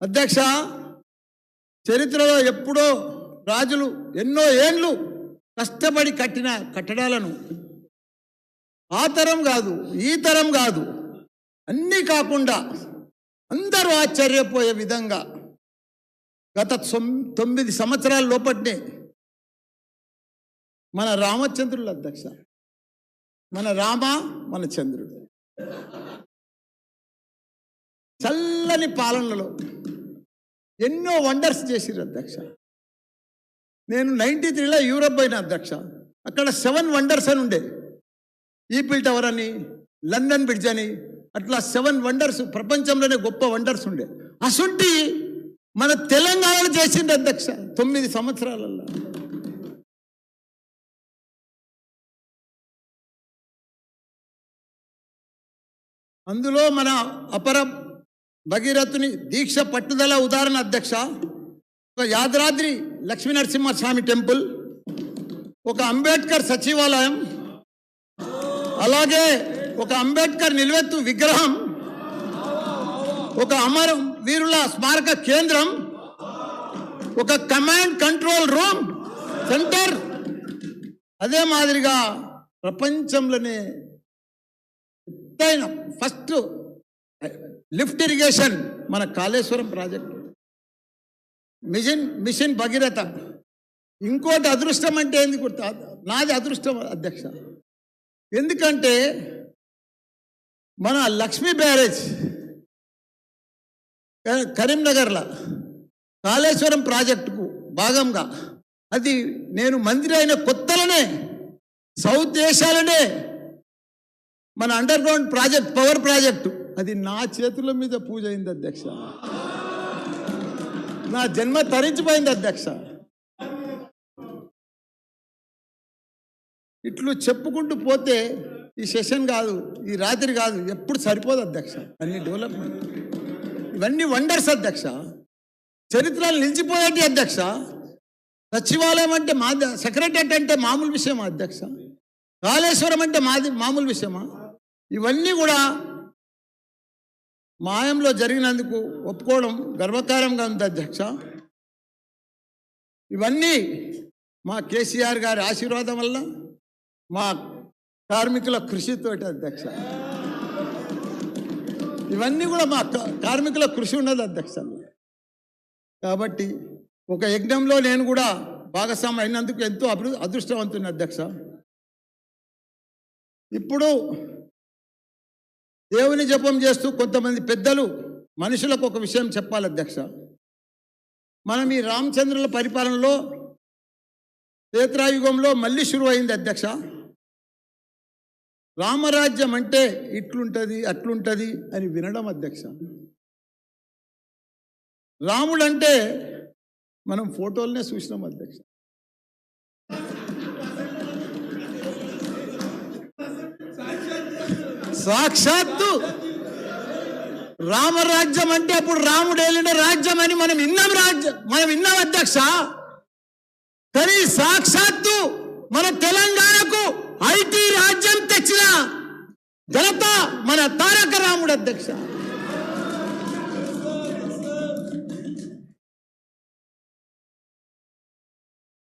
అధ్యక్ష, చరిత్రలో ఎప్పుడో రాజులు ఎన్నో ఏండ్లు కష్టపడి కట్టిన కట్టడాలను ఆ తరం కాదు, ఈ తరం కాదు, అన్నీ కాకుండా అందరూ ఆశ్చర్యపోయే విధంగా గత 9 సంవత్సరాల లోపట్నే మన రామచంద్రులు అధ్యక్ష, మన రామ మన చంద్రుడు చల్లని పాలనలో ఎన్నో వండర్స్ చేసిరు అధ్యక్ష. నేను 93లో యూరప్ పోయిన అధ్యక్ష. అక్కడ 7 వండర్స్ అని ఉండే, ఈఫిల్ టవర్ అని, లండన్ బ్రిడ్జ్ అని, అట్లా 7 వండర్స్, ప్రపంచంలోనే గొప్ప వండర్స్ ఉండే. అసుంటి మన తెలంగాణలో చేసిండు అధ్యక్ష 9 సంవత్సరాలలో. అందులో మన అపర భగీరథుని దీక్ష పట్టుదల ఉదాహరణ అధ్యక్ష. ఒక యాదాద్రి లక్ష్మీనరసింహస్వామి టెంపుల్, ఒక అంబేద్కర్ సచివాలయం, అలాగే ఒక అంబేద్కర్ నిలువెత్తు విగ్రహం, ఒక అమర వీరుల స్మారక కేంద్రం, ఒక కమాండ్ కంట్రోల్ రూమ్ సెంటర్, అదే మాదిరిగా ప్రపంచంలోనే ఫస్ట్ లిఫ్ట్ ఇరిగేషన్ మన కాళేశ్వరం ప్రాజెక్టు, మిషన్ భగీరథ. ఇంకోటి అదృష్టం అంటే ఎందుకు, నాది అదృష్టం అధ్యక్ష. ఎందుకంటే మన లక్ష్మీ బ్యారేజ్ కరీంనగర్లో కాళేశ్వరం ప్రాజెక్టుకు భాగంగా, అది నేను మంత్రి అయిన కొత్తలోనే సౌత్ ఏషియాలోనే మన under ground project, power project, అది నా చేతుల మీద పూజ అయింది అధ్యక్ష. నా జన్మ తరించిపోయింది అధ్యక్ష. ఇట్లు చెప్పుకుంటూ పోతే ఈ సెషన్ కాదు, ఈ రాత్రి కాదు, ఎప్పుడు సరిపోదు అధ్యక్ష. అన్ని డెవలప్మెంట్, ఇవన్నీ వండర్స్ అధ్యక్ష. చరిత్రలు నిలిచిపోయేటి అధ్యక్ష. సచివాలయం అంటే సెక్రటరియట్ అంటే మామూలు విషయమా అధ్యక్ష? కాళేశ్వరం అంటే మామూలు విషయమా? ఇవన్నీ కూడా మాయంలో జరిగినందుకు ఒప్పుకోవడం గర్వకారంగా ఉంది అధ్యక్ష. ఇవన్నీ మా కేసీఆర్ గారి ఆశీర్వాదం వల్ల, మా కార్మికుల కృషితోటి అధ్యక్ష. ఇవన్నీ కూడా మా కార్మికుల కృషి ఉన్నది అధ్యక్ష. కాబట్టి ఒక యజ్ఞంలో నేను కూడా భాగస్వామి అయినందుకు ఎంతో అదృష్టవంతుని అధ్యక్ష. ఇప్పుడు దేవుని జపం చేస్తూ కొంతమంది పెద్దలు మనుషులకు ఒక విషయం చెప్పాలి అధ్యక్ష. మనం ఈ రామచంద్రుల పరిపాలనలో త్రేతాయుగంలో మళ్ళీ షురు అయింది అధ్యక్ష. రామరాజ్యం అంటే ఇట్లుంటుంది అట్లుంటుంది అని వినడం అధ్యక్ష. రాముడు అంటే మనం ఫోటోలనే చూసినాం అధ్యక్ష. సాక్షాత్తు రామరాజ్యం అంటే అప్పుడు రాముడు ఏలిన రాజ్యం అని మనం విన్నాం అధ్యక్ష. కానీ సాక్షాత్తు మన తెలంగాణకు ఐటీ రాజ్యం తెచ్చిన ఘనత మన తారక రాముడు అధ్యక్ష.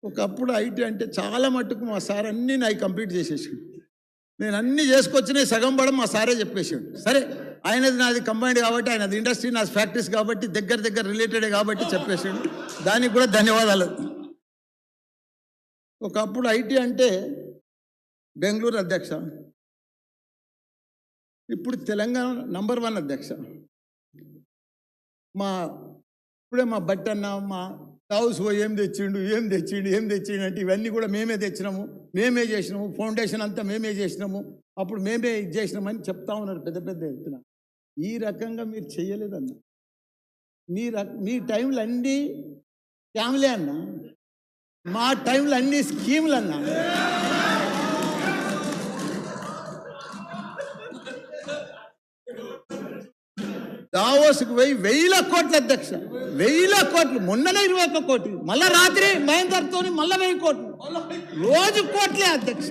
ఒకప్పుడు ఐటీ అంటే చాలా మట్టుకు మా సార్ అన్నీ నాకు కంప్లీట్ చేసేసాడు. నేను అన్నీ చేసుకొచ్చినాయి, సగం పడం మా సారే చెప్పేసాడు. సరే, ఆయనది నాది కంబైండ్ కాబట్టి, ఆయనది ఇండస్ట్రీ, నాది ఫ్యాక్టరీస్ కాబట్టి, దగ్గర రిలేటెడ్ కాబట్టి చెప్పేసాడు. దానికి కూడా ధన్యవాదాలు. ఒకప్పుడు ఐటీ అంటే బెంగళూరు అధ్యక్ష, ఇప్పుడు తెలంగాణ నంబర్ 1 అధ్యక్ష. ఇప్పుడే మా బట్టన్న, మా హౌస్ ఏం తెచ్చిండు అంటే ఇవన్నీ కూడా మేమే తెచ్చినాము, మేమే చేసినాము, ఫౌండేషన్ అంతా మేమే చేసినాము, అప్పుడు మేమే ఇది చేసినామని చెప్తా ఉన్నారు పెద్ద ఎత్తున. ఈ రకంగా మీరు చేయలేదన్న. మీ టైంలో అన్నీ ఫ్యామిలీ అన్న, మా టైంలో అన్ని స్కీములు అన్న. దావోస్కు పోయి 1000 కోట్లు అధ్యక్ష, 1000 కోట్లు. మొన్ననే 21 కోట్లు, మళ్ళా రాత్రి మహేందర్తో మళ్ళా 1000 కోట్లు, రోజు కోట్లే అధ్యక్ష.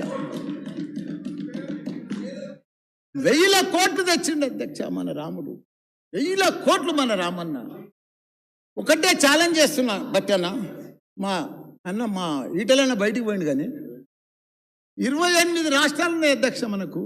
1000 కోట్లు తెచ్చిండు అధ్యక్ష మన రాముడు. 1000 కోట్లు మన రామన్న. ఒకటే ఛాలెంజ్ చేస్తున్నా బట్టన్న, మా ఈటలైనా బయటికి పోయింది కానీ 28 రాష్ట్రాలు ఉన్నాయి అధ్యక్ష మనకు.